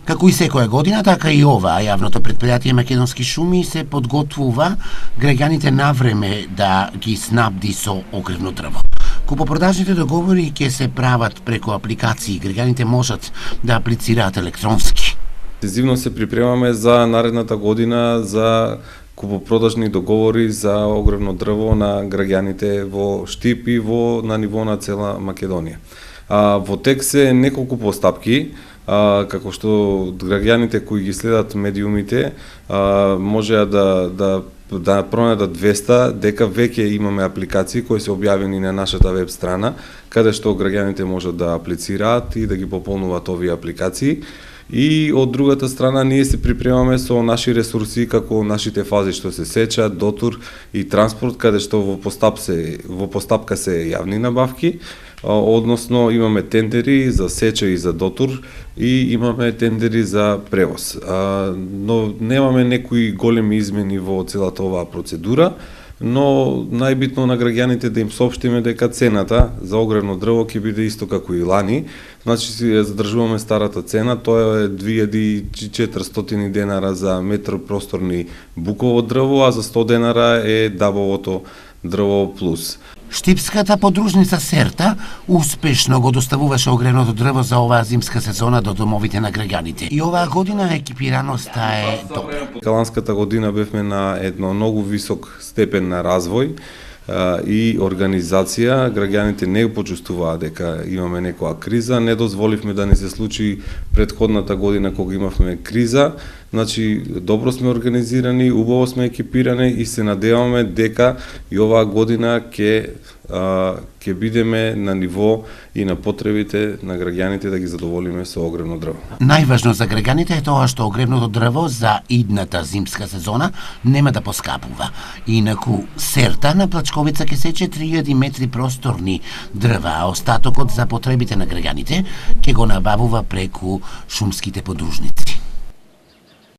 Како и секоја година, така и ова јавното претпријатие Македонски шуми се подготвува граѓаните навреме да ги снабди со огревно дрво. Купопродажните договори ќе се прават преку апликации, граѓаните можат да аплицираат електронски. Интензивно се припремаме за наредната година за купопродажни договори за огревно дрво на граѓаните во Штип и на ниво на цела Македонија. Во тек се неколку постапки, како што граѓаните кои ги следат медиумите можеа да пронајдат 200, дека веќе имаме апликации кои се објавени на нашата веб страна, каде што граѓаните можат да аплицираат и да ги пополнуваат овие апликации. И од другата страна ние се припремаме со наши ресурси како нашите фази што се сеча, дотур и транспорт, каде што во постапка се јавни набавки, односно имаме тендери за сеча и за дотур и имаме тендери за превоз. Но немаме некои големи измени во целата оваа процедура, но најбитно на граѓаните да им соопштиме дека цената за огревно дрво ќе биде исто како и лани. Значи си задржуваме старата цена, тоа е 2400 денара за метар просторни буково дрво, а за 100 денара е дабовото дрво плюс. Штипската подружница Серта успешно го доставуваше огревното дрво за оваа зимска сезона до домовите на граѓаните. И оваа година екипираноста е добра. Каланската година бевме на едно многу висок степен на развој и организација. Граѓаните не почувствуваа дека имаме некоја криза, не дозволивме да не се случи претходната година кога имавме криза. Значи, добро сме организирани, убаво сме екипирани и се надеваме дека и оваа година ќе бидеме на ниво и на потребите на граѓаните да ги задоволиме со огревно дрво. Најважно за граѓаните е тоа што огревното дрво за идната зимска сезона нема да поскапува. Инаку Серта на Плачковица ќе сече 3000 метри просторни дрва, а остатокот за потребите на граѓаните ќе го набавува преку шумските подружници.